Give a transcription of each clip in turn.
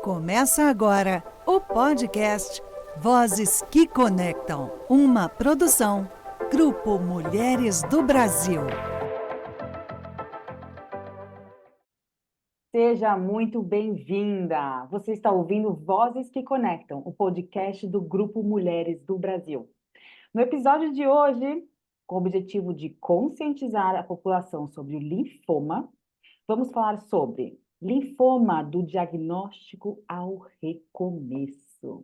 Começa agora o podcast Vozes que Conectam, uma produção Grupo Mulheres do Brasil. Seja muito bem-vinda! Você está ouvindo Vozes que Conectam, o podcast do Grupo Mulheres do Brasil. No episódio de hoje, com o objetivo de conscientizar a população sobre o linfoma, vamos falar sobre linfoma do diagnóstico ao recomeço.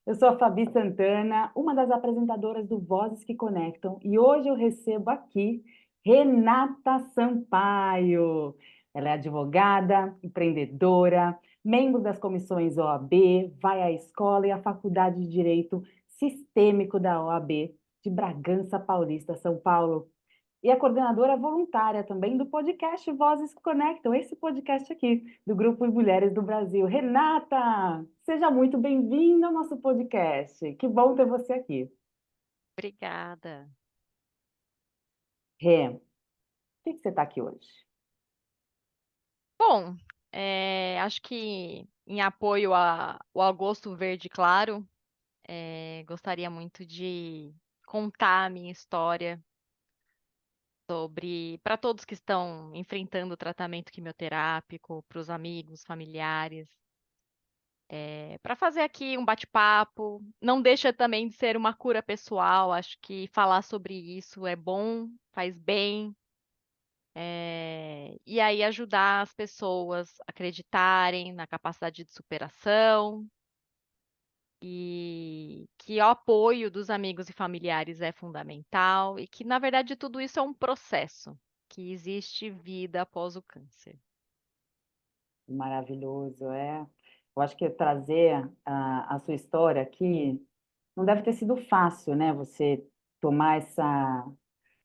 Eu sou a Fabi Santana, uma das apresentadoras do Vozes que Conectam, e hoje eu recebo aqui Renata Sampaio. Ela é advogada, empreendedora, membro das comissões OAB, vai à escola e à Faculdade de Direito Sistêmico da OAB de Bragança Paulista, São Paulo. E a coordenadora voluntária também do podcast Vozes que Conectam, esse podcast aqui, do Grupo Mulheres do Brasil. Renata, seja muito bem-vinda ao nosso podcast. Que bom ter você aqui. Obrigada. Rê, por que você está aqui hoje? Bom, acho que em apoio ao Agosto Verde Claro, gostaria muito de contar a minha história para todos que estão enfrentando o tratamento quimioterápico, para os amigos, familiares, para fazer aqui um bate-papo. Não deixa também de ser uma cura pessoal, acho que falar sobre isso é bom, faz bem. E aí ajudar as pessoas a acreditarem na capacidade de superação e que o apoio dos amigos e familiares é fundamental e que, na verdade, tudo isso é um processo, que existe vida após o câncer. Maravilhoso, é. Eu acho que trazer a sua história aqui não deve ter sido fácil, né? Você tomar essa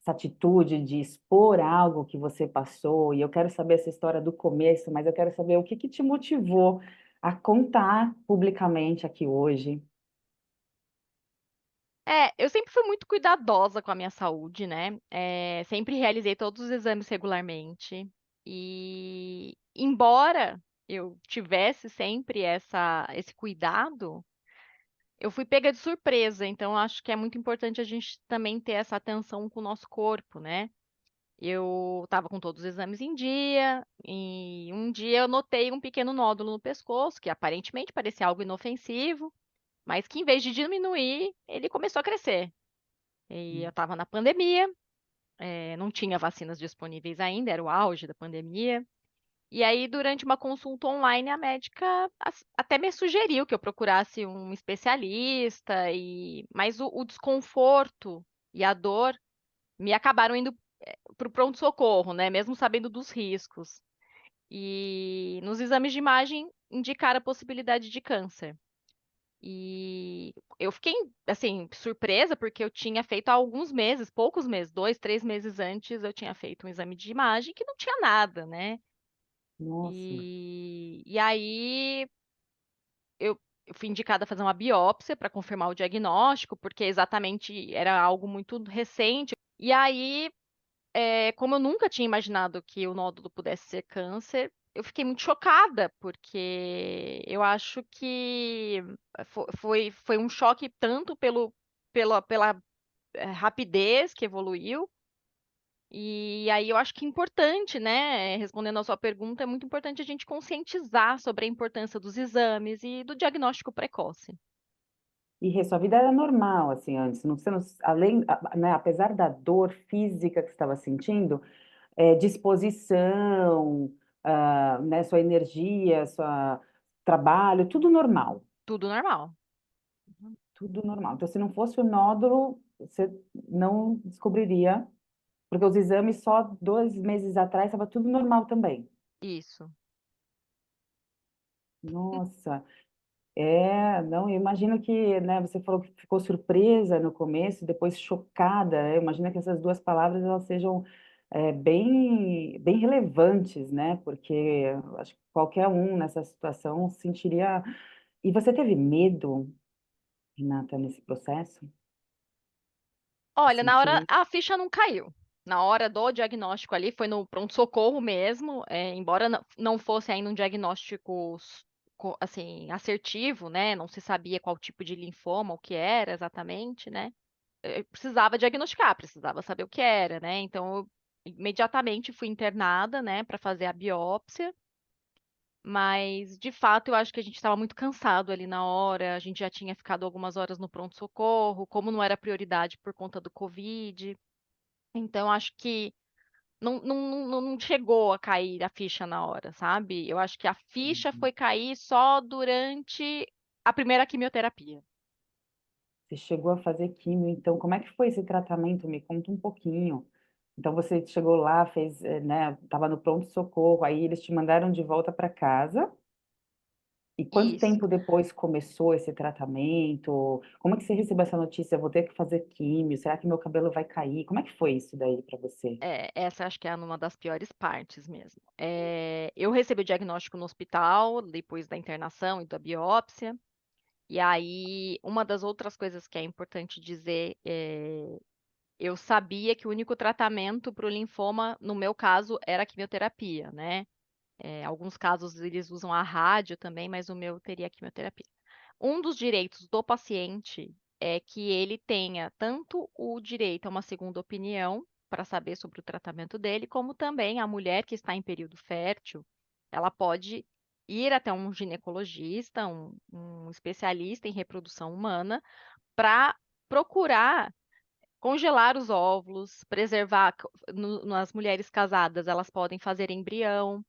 atitude de expor algo que você passou, e eu quero saber essa história do começo, mas eu quero saber o que que te motivou a contar publicamente aqui hoje. Eu sempre fui muito cuidadosa com a minha saúde, né? Sempre realizei todos os exames regularmente. E, embora eu tivesse sempre esse cuidado, eu fui pega de surpresa. Então, acho que é muito importante a gente também ter essa atenção com o nosso corpo, né? Eu estava com todos os exames em dia, e um dia eu notei um pequeno nódulo no pescoço, que aparentemente parecia algo inofensivo, mas que em vez de diminuir, ele começou a crescer. E eu estava na pandemia, não tinha vacinas disponíveis ainda, era o auge da pandemia. E aí, durante uma consulta online, a médica até me sugeriu que eu procurasse um especialista, mas o desconforto e a dor me acabaram indo para o pronto-socorro, né? Mesmo sabendo dos riscos. E nos exames de imagem indicaram a possibilidade de câncer. E eu fiquei, assim, surpresa, porque eu tinha feito há alguns meses, poucos meses, 2, 3 meses antes, eu tinha feito um exame de imagem que não tinha nada, né? Nossa, E aí eu fui indicada a fazer uma biópsia para confirmar o diagnóstico, porque exatamente era algo muito recente. E aí, como eu nunca tinha imaginado que o nódulo pudesse ser câncer, eu fiquei muito chocada, porque eu acho que foi um choque tanto pela rapidez que evoluiu, e aí eu acho que é importante, né, respondendo a sua pergunta, é muito importante a gente conscientizar sobre a importância dos exames e do diagnóstico precoce. e Rê, sua vida era normal, assim, antes, não, você não, além, né, apesar da dor física que você estava sentindo, disposição, né, sua energia, sua trabalho, tudo normal. Tudo normal. Tudo normal. Então, se não fosse o nódulo, você não descobriria, porque os exames só 2 meses atrás estava tudo normal também. Isso. Nossa, não, eu imagino que, né, você falou que ficou surpresa no começo, depois chocada. Eu imagino que essas duas palavras elas sejam bem, bem relevantes, né? Porque eu acho que qualquer um nessa situação sentiria. E você teve medo, Renata, nesse processo? De Olha, na sentir hora isso? a ficha não caiu. Na hora do diagnóstico ali, foi no pronto-socorro mesmo, embora não fosse ainda um diagnóstico assim, assertivo, né? Não se sabia qual tipo de linfoma, o que era exatamente, né? Precisava diagnosticar, precisava saber o que era, né? Então, eu imediatamente fui internada, né, para fazer a biópsia. Mas, de fato, eu acho que a gente estava muito cansado ali na hora. A gente já tinha ficado algumas horas no pronto-socorro, como não era prioridade por conta do Covid. Então, acho que não chegou a cair a ficha na hora, sabe? Eu acho que a ficha foi cair só durante a primeira quimioterapia. Você chegou a fazer químio, então como é que foi esse tratamento? Me conta um pouquinho. Então você chegou lá, fez, né, estava no pronto-socorro, aí eles te mandaram de volta para casa. E quanto Isso. tempo depois começou esse tratamento? Como é que você recebeu essa notícia? Eu vou ter que fazer químio? Será que meu cabelo vai cair? Como é que foi isso daí para você? Essa acho que é uma das piores partes mesmo. Eu recebi o diagnóstico no hospital, depois da internação e da biópsia. E aí, uma das outras coisas que é importante dizer eu sabia que o único tratamento para o linfoma, no meu caso, era a quimioterapia, né? Alguns casos eles usam a rádio também, mas o meu teria quimioterapia. Um dos direitos do paciente é que ele tenha tanto o direito a uma segunda opinião para saber sobre o tratamento dele, como também a mulher que está em período fértil, ela pode ir até um ginecologista, um especialista em reprodução humana, para procurar congelar os óvulos, preservar. Nas mulheres casadas, elas podem fazer embrião.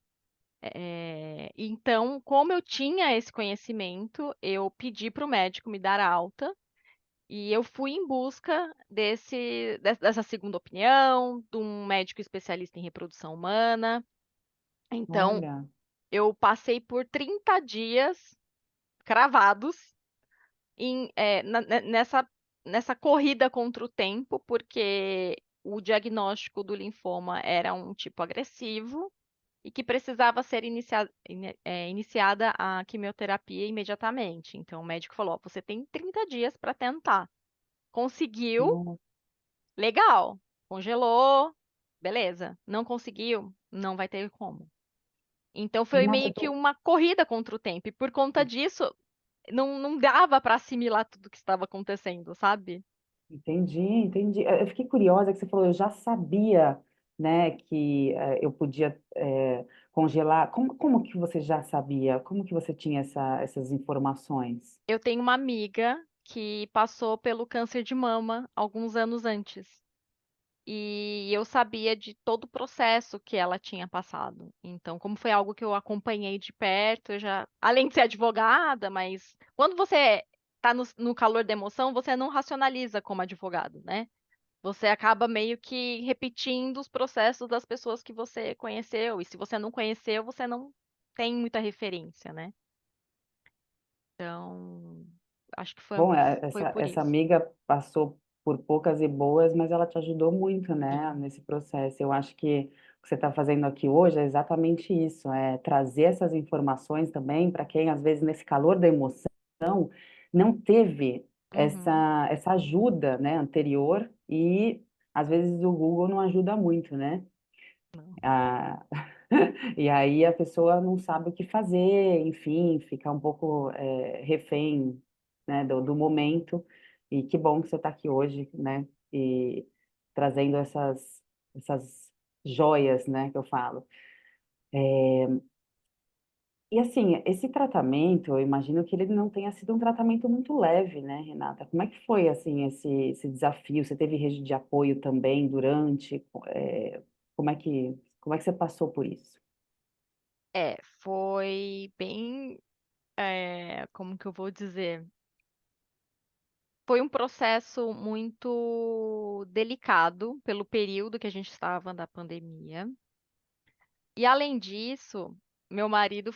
Então, como eu tinha esse conhecimento, eu pedi para o médico me dar alta e eu fui em busca dessa segunda opinião, de um médico especialista em reprodução humana. Então, Olha, eu passei por 30 dias cravados nessa corrida contra o tempo, porque o diagnóstico do linfoma era um tipo agressivo e que precisava ser iniciada a quimioterapia imediatamente. Então, o médico falou: "Ó, você tem 30 dias para tentar. Conseguiu, no- legal. Congelou, beleza. Não conseguiu, não vai ter como." Então, foi nossa, meio que uma corrida contra o tempo. E por conta disso, não dava para assimilar tudo que estava acontecendo, sabe? entendi, entendi. Eu fiquei curiosa que você falou, eu já sabia, né, que eu podia congelar. Como que você já sabia? Como que você tinha essas informações? Eu tenho uma amiga que passou pelo câncer de mama alguns anos antes. E eu sabia de todo o processo que ela tinha passado. Então, como foi algo que eu acompanhei de perto, eu já, além de ser advogada, mas quando você está no calor da emoção, você não racionaliza como advogado, né? Você acaba meio que repetindo os processos das pessoas que você conheceu. E se você não conheceu, você não tem muita referência, né? Então, acho que Bom, foi essa, por essa isso. amiga passou por poucas e boas, mas ela te ajudou muito, né, Sim. nesse processo. Eu acho que o que você está fazendo aqui hoje é exatamente isso, é trazer essas informações também para quem, às vezes, nesse calor da emoção, não teve Uhum. essa ajuda, né, anterior e, às vezes, o Google não ajuda muito, né? Não. Ah, e aí a pessoa não sabe o que fazer, enfim, fica um pouco refém, né, do momento. E que bom que você está aqui hoje, né, e trazendo essas joias, né, que eu falo. E assim, esse tratamento, eu imagino que ele não tenha sido um tratamento muito leve, né, Renata? Como é que foi, assim, esse desafio? Você teve rede de apoio também durante? Como é que você passou por isso? Foi bem, como que eu vou dizer? Foi um processo muito delicado pelo período que a gente estava da pandemia. E além disso, meu marido,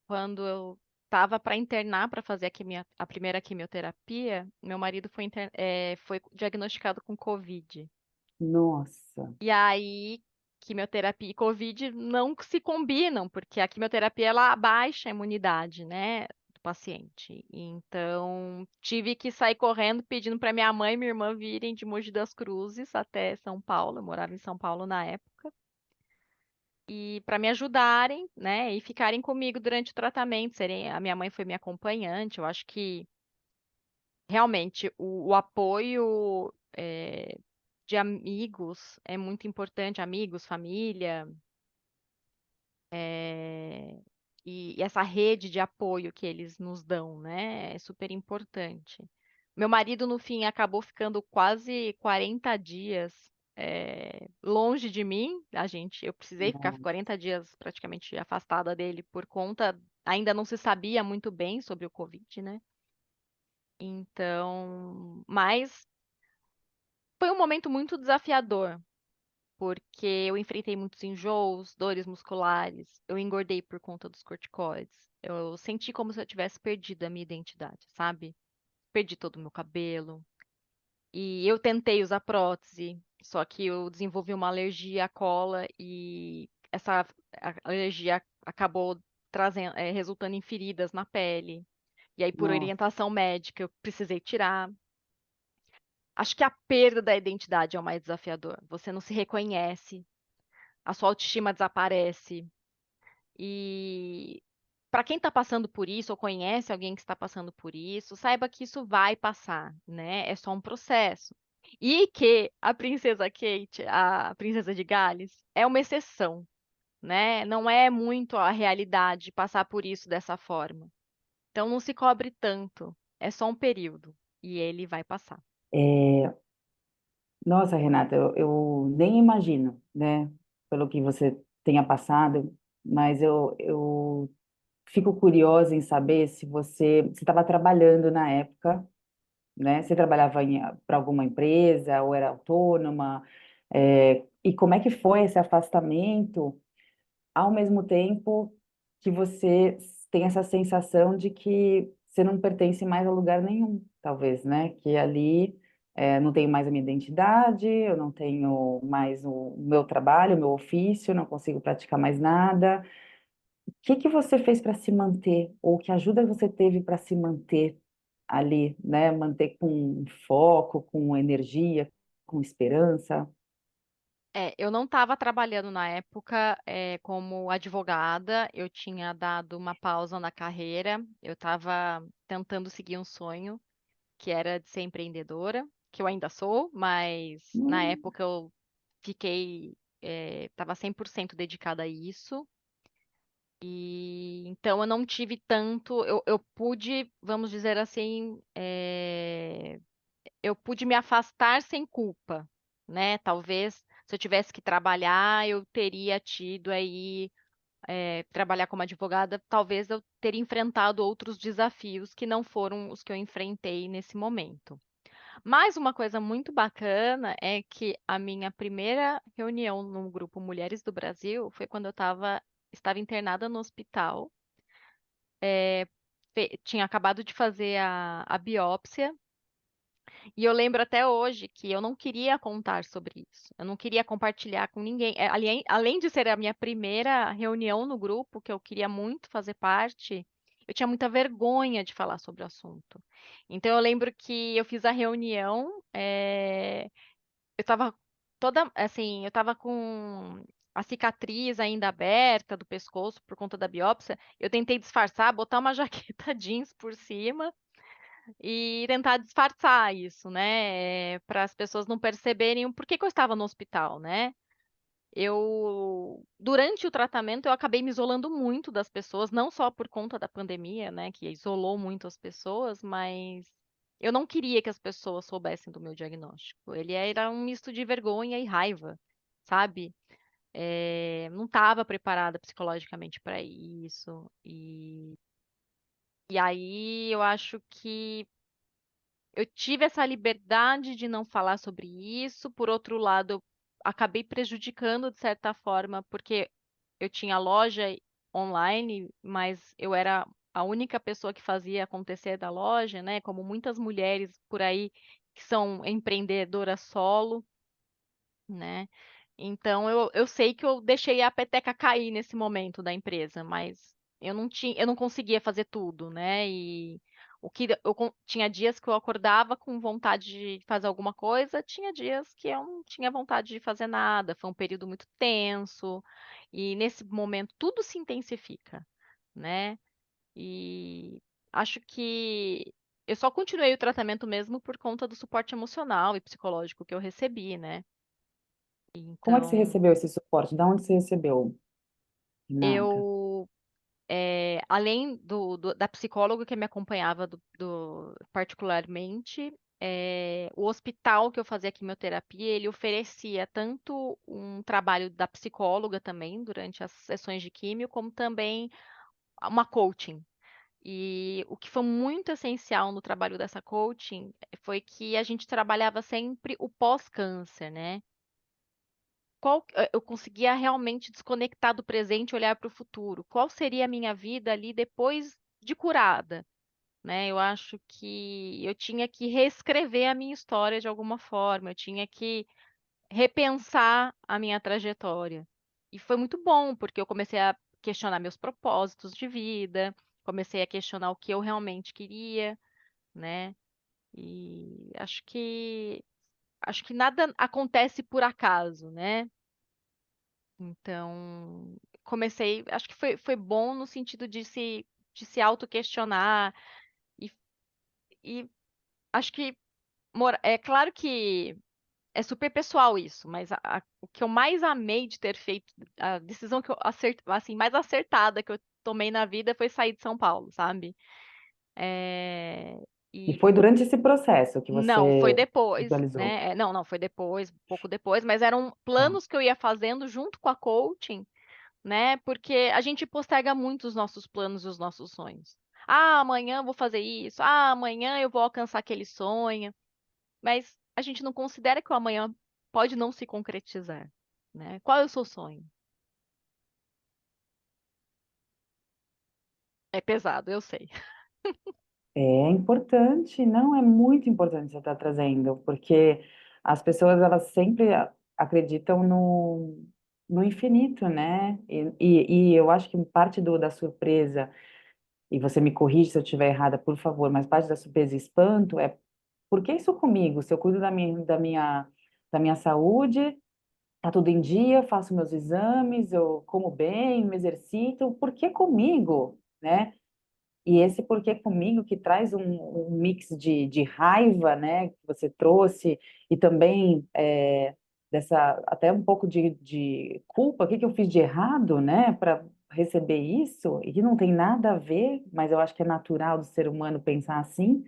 quando eu estava para internar para fazer a primeira quimioterapia, meu marido foi diagnosticado com Covid. Nossa, E aí, quimioterapia e Covid não se combinam, porque a quimioterapia ela abaixa a imunidade, né, do paciente. Então, tive que sair correndo pedindo para minha mãe e minha irmã virem de Mogi das Cruzes até São Paulo. Eu morava em São Paulo na época. e para me ajudarem, né, e ficarem comigo durante o tratamento, a minha mãe foi minha acompanhante. Eu acho que realmente o apoio de amigos é muito importante, amigos, família, e essa rede de apoio que eles nos dão, né, é super importante. Meu marido, no fim, acabou ficando quase 40 dias longe de mim. Eu precisei ficar Não. 40 dias praticamente afastada dele por conta, ainda não se sabia muito bem sobre o Covid, né? Então, mas foi um momento muito desafiador, porque eu enfrentei muitos enjoos, dores musculares, eu engordei por conta dos corticoides. Eu senti como se eu tivesse perdido a minha identidade, sabe? Perdi todo o meu cabelo. E eu tentei usar prótese, só que eu desenvolvi uma alergia à cola e alergia acabou resultando em feridas na pele. E aí, por Nossa. orientação médica, eu precisei tirar. Acho que a perda da identidade é o mais desafiador. Você não se reconhece, a sua autoestima desaparece. E para quem está passando por isso, ou conhece alguém que está passando por isso, saiba que isso vai passar, né? É só um processo. E que a princesa Kate, a princesa de Gales, é uma exceção, né? Não é muito a realidade passar por isso dessa forma. Então não se cobre tanto. É só um período e ele vai passar. É, nossa, Renata, eu nem imagino, né, pelo que você tenha passado, mas eu fico curiosa em saber se você estava trabalhando na época, né? Você trabalhava para alguma empresa ou era autônoma? E como é que foi esse afastamento, ao mesmo tempo que você tem essa sensação de que você não pertence mais a lugar nenhum, talvez, né? Que ali não tenho mais a minha identidade, eu não tenho mais o meu trabalho, o meu ofício, não consigo praticar mais nada. O que que você fez para se manter? Ou que ajuda você teve para se manter ali, né? Manter com foco, com energia, com esperança? Eu não estava trabalhando na época, como advogada, eu tinha dado uma pausa na carreira, eu estava tentando seguir um sonho, que era de ser empreendedora, que eu ainda sou, mas na Hum. época eu estava 100% dedicada a isso, e então eu não tive tanto, eu pude, vamos dizer assim, eu pude me afastar sem culpa, né? Talvez se eu tivesse que trabalhar, eu teria tido aí, trabalhar como advogada, talvez eu teria enfrentado outros desafios que não foram os que eu enfrentei nesse momento. Mas uma coisa muito bacana é que a minha primeira reunião no grupo Mulheres do Brasil foi quando estava internada no hospital. Tinha acabado de fazer a biópsia. E eu lembro até hoje que eu não queria contar sobre isso. Eu não queria compartilhar com ninguém. Além de ser a minha primeira reunião no grupo, que eu queria muito fazer parte, eu tinha muita vergonha de falar sobre o assunto. Então eu lembro que eu fiz a reunião, eu estava toda, assim, eu estava com a cicatriz ainda aberta do pescoço por conta da biópsia. Eu tentei disfarçar, botar uma jaqueta jeans por cima e tentar disfarçar isso, né, para as pessoas não perceberem o porquê que eu estava no hospital, né. Durante o tratamento, eu acabei me isolando muito das pessoas, não só por conta da pandemia, né, que isolou muito as pessoas, mas eu não queria que as pessoas soubessem do meu diagnóstico. Ele era um misto de vergonha e raiva, sabe. Não estava preparada psicologicamente para isso, e aí eu acho que eu tive essa liberdade de não falar sobre isso. Por outro lado, eu acabei prejudicando de certa forma, porque eu tinha loja online, mas eu era a única pessoa que fazia acontecer da loja, né? Como muitas mulheres por aí que são empreendedoras solo, né? Então eu sei que eu deixei a peteca cair nesse momento da empresa, mas eu não conseguia fazer tudo, né? Tinha dias que eu acordava com vontade de fazer alguma coisa, tinha dias que eu não tinha vontade de fazer nada. Foi um período muito tenso, e nesse momento tudo se intensifica, né? E acho que eu só continuei o tratamento mesmo por conta do suporte emocional e psicológico que eu recebi, né? Como é que você Então, recebeu esse suporte? Da onde você recebeu, Renata? eu além da psicóloga que me acompanhava particularmente, o hospital que eu fazia quimioterapia, ele oferecia tanto um trabalho da psicóloga também, durante as sessões de químio, como também uma coaching. E o que foi muito essencial no trabalho dessa coaching foi que a gente trabalhava sempre o pós-câncer, né? Eu conseguia realmente desconectar do presente e olhar para o futuro. Qual seria a minha vida ali depois de curada, né? Eu acho que eu tinha que reescrever a minha história de alguma forma, eu tinha que repensar a minha trajetória. E foi muito bom, porque eu comecei a questionar meus propósitos de vida, comecei a questionar o que eu realmente queria, né? E acho que nada acontece por acaso, né? Então, acho que foi bom no sentido de se auto-questionar e, e acho que é claro que é super pessoal isso, mas o que eu mais amei de ter feito, a decisão que assim, mais acertada que eu tomei na vida foi sair de São Paulo, sabe? É, E e foi durante esse processo que não, foi você depois, visualizou? né? Não, não, foi depois, um pouco depois, mas eram Tá. planos que eu ia fazendo junto com a coaching, né? Porque a gente posterga muito os nossos planos e os nossos sonhos. Ah, amanhã eu vou fazer isso. Ah, amanhã eu vou alcançar aquele sonho. Mas a gente não considera que o amanhã pode não se concretizar, né? Qual é o seu sonho? É pesado, eu sei. É importante, não, é muito importante você estar trazendo, porque as pessoas elas sempre acreditam no infinito, né? E eu acho que parte da surpresa, e você me corrige se eu estiver errada, por favor, mas parte da surpresa e espanto é por que isso comigo? Se eu cuido da minha saúde, tá tudo em dia, faço meus exames, eu como bem, me exercito, por que comigo, né? E esse porquê comigo que traz um mix de raiva, né, que você trouxe, e também dessa até um pouco de culpa, o que que eu fiz de errado, né, para receber isso, e que não tem nada a ver, mas eu acho que é natural do ser humano pensar assim,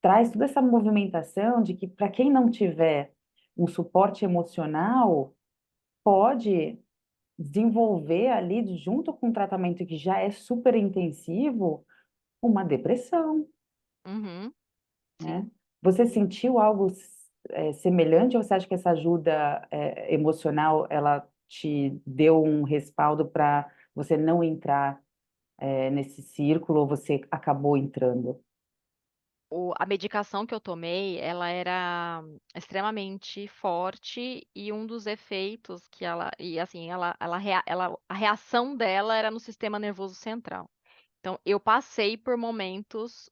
traz toda essa movimentação de que para quem não tiver um suporte emocional, pode desenvolver ali, junto com um tratamento que já é super intensivo, uma depressão, Uhum, né? sim. Você sentiu algo semelhante ou você acha que essa ajuda emocional ela te deu um respaldo para você não entrar nesse círculo ou você acabou entrando? A medicação que eu tomei, ela era extremamente forte e um dos efeitos que e assim, a reação dela era no sistema nervoso central. Então, eu passei por momentos,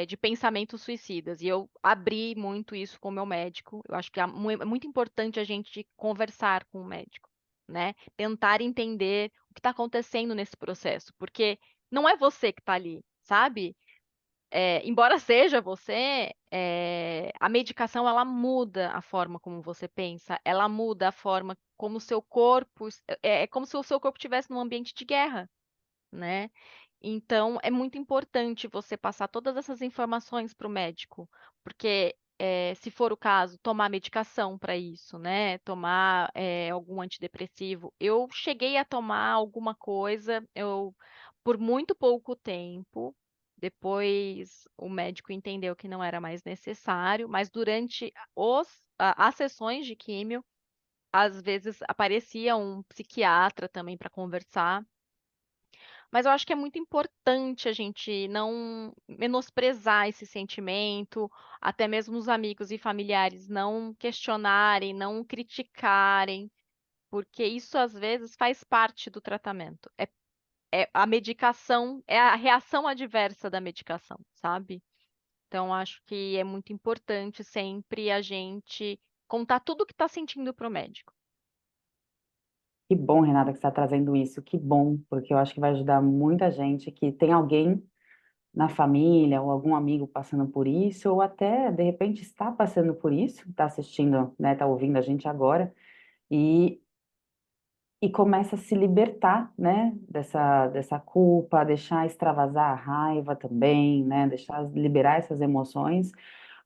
de pensamentos suicidas e eu abri muito isso com o meu médico. Eu acho que é muito importante a gente conversar com o médico, né? Tentar entender o que está acontecendo nesse processo, porque não é você que está ali, sabe? Embora seja você, a medicação ela muda a forma como você pensa, ela muda a forma como o seu corpo, é como se o seu corpo estivesse num ambiente de guerra, né? Então, é muito importante você passar todas essas informações para o médico, porque, se for o caso, tomar medicação para isso, né? Tomar, algum antidepressivo. Eu cheguei a tomar alguma coisa, por muito pouco tempo. Depois, o médico entendeu que não era mais necessário, mas durante as sessões de químio, às vezes aparecia um psiquiatra também para conversar. Mas eu acho que é muito importante a gente não menosprezar esse sentimento, até mesmo os amigos e familiares não questionarem, não criticarem, porque isso às vezes faz parte do tratamento. a medicação, é a reação adversa da medicação, sabe? Então, acho que é muito importante sempre a gente contar tudo o que está sentindo para o médico. Que bom, Renata, que você está trazendo isso. Que bom, porque eu acho que vai ajudar muita gente que tem alguém na família ou algum amigo passando por isso, ou até, de repente, está passando por isso, está assistindo, né, está ouvindo a gente agora, e, e começa a se libertar, né, dessa culpa, deixar extravasar a raiva também, né, deixar liberar essas emoções,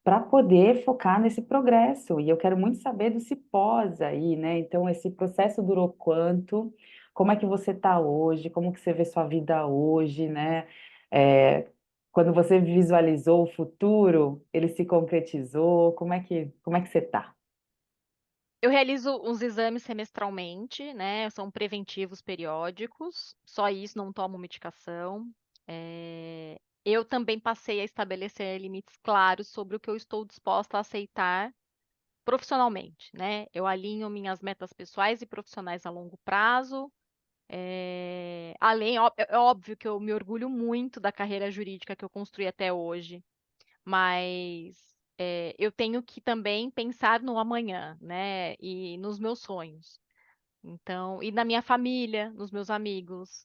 para poder focar nesse progresso. E eu quero muito saber desse pós aí, né? Então, esse processo durou quanto? Como é que você está hoje? Como que você vê sua vida hoje, né? É, quando você visualizou o futuro, ele se concretizou? Como é que você está? Eu realizo uns exames semestralmente, né? São preventivos periódicos, só isso, não tomo medicação. Eu também passei a estabelecer limites claros sobre o que eu estou disposta a aceitar profissionalmente, né? Eu alinho minhas metas pessoais e profissionais a longo prazo. É óbvio que eu me orgulho muito da carreira jurídica que eu construí até hoje, mas eu tenho que também pensar no amanhã, né? E nos meus sonhos. Então, e na minha família, nos meus amigos.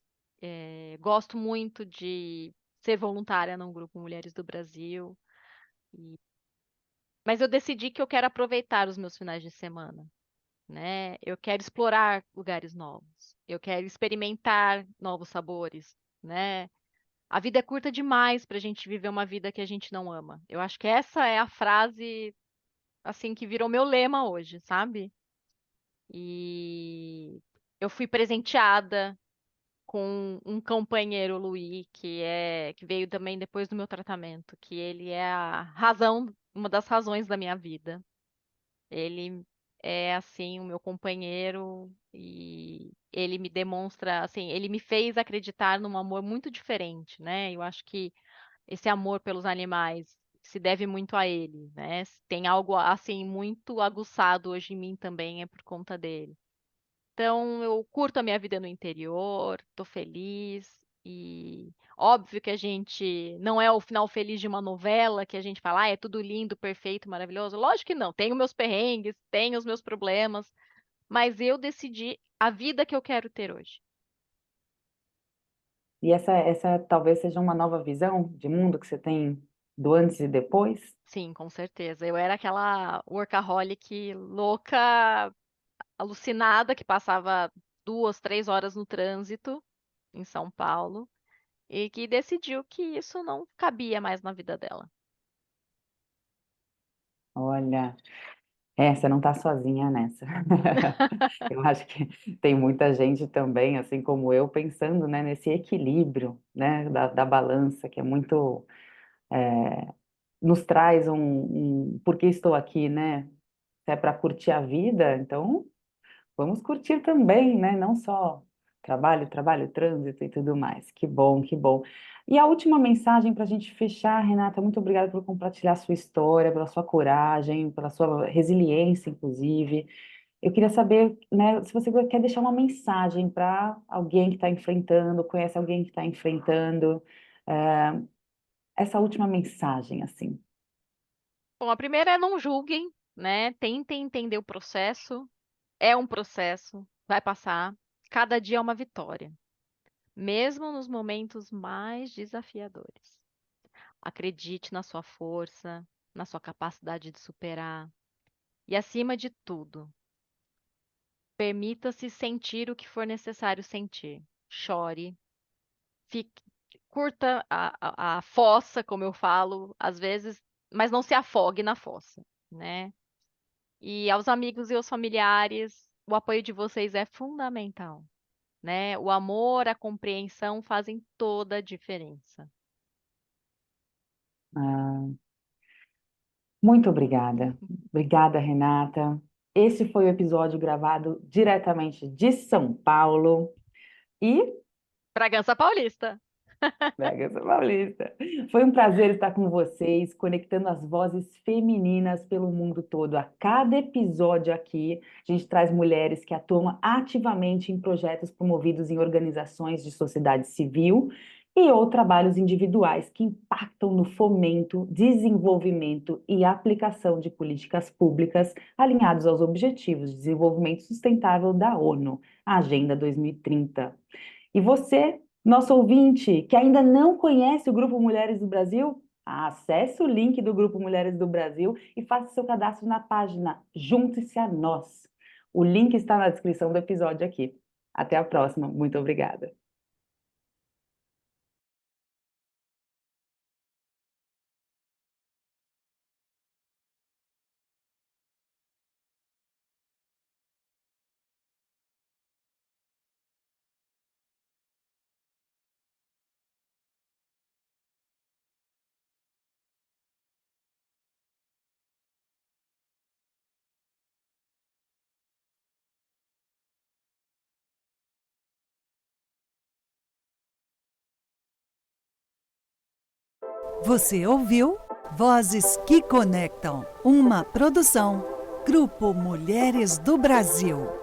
Gosto muito de ser voluntária num grupo Mulheres do Brasil. Mas eu decidi que eu quero aproveitar os meus finais de semana, né? Eu quero explorar lugares novos. Eu quero experimentar novos sabores, né? A vida é curta demais para a gente viver uma vida que a gente não ama. Eu acho que essa é a frase, assim, que virou meu lema hoje, sabe? E eu fui presenteada com um companheiro, Luí, que veio também depois do meu tratamento, que ele é a razão, uma das razões da minha vida. Ele é assim o meu companheiro e ele me demonstra, assim, ele me fez acreditar num amor muito diferente, né? Eu acho que esse amor pelos animais se deve muito a ele, né? Se tem algo assim muito aguçado hoje em mim também é por conta dele. Então, eu curto a minha vida no interior, tô feliz e óbvio que a gente não é o final feliz de uma novela que a gente fala, é tudo lindo, perfeito, maravilhoso. Lógico que não, tenho meus perrengues, tenho os meus problemas, mas eu decidi a vida que eu quero ter hoje. E essa talvez seja uma nova visão de mundo que você tem do antes e depois? Sim, com certeza. Eu era aquela workaholic louca, alucinada, que passava 2, 3 horas no trânsito em São Paulo e que decidiu que isso não cabia mais na vida dela. Olha. Você não está sozinha nessa. Eu acho que tem muita gente também, assim como eu, pensando, né, nesse equilíbrio, né, da balança, que é muito, nos traz por que estou aqui, né? Se é para curtir a vida, então vamos curtir também, né? Não só trabalho, trabalho, trânsito e tudo mais. Que bom, que bom. E a última mensagem para a gente fechar, Renata, muito obrigada por compartilhar a sua história, pela sua coragem, pela sua resiliência, inclusive. Eu queria saber, né, se você quer deixar uma mensagem para alguém que está enfrentando, conhece alguém que está enfrentando, eh, essa última mensagem, assim. Bom, a primeira é não julguem, né? Tentem entender o processo. É um processo, vai passar. Cada dia é uma vitória, mesmo nos momentos mais desafiadores. Acredite na sua força, na sua capacidade de superar. E acima de tudo, permita-se sentir o que for necessário sentir. Chore, fique, curta a fossa, como eu falo, às vezes, mas não se afogue na fossa, né? E aos amigos e aos familiares, o apoio de vocês é fundamental, né? O amor, a compreensão fazem toda a diferença. Ah, muito obrigada. Obrigada, Renata. Esse foi o episódio gravado diretamente de São Paulo e Bragança Paulista. Bragança Paulista. Foi um prazer estar com vocês, conectando as vozes femininas pelo mundo todo. A cada episódio aqui, a gente traz mulheres que atuam ativamente em projetos promovidos em organizações de sociedade civil e ou trabalhos individuais que impactam no fomento, desenvolvimento e aplicação de políticas públicas alinhados aos Objetivos de Desenvolvimento Sustentável da ONU, a Agenda 2030. E você, nosso ouvinte, que ainda não conhece o Grupo Mulheres do Brasil, acesse o link do Grupo Mulheres do Brasil e faça seu cadastro na página Junte-se a Nós. O link está na descrição do episódio aqui. Até a próxima. Muito obrigada. Você ouviu Vozes que Conectam, uma produção Grupo Mulheres do Brasil.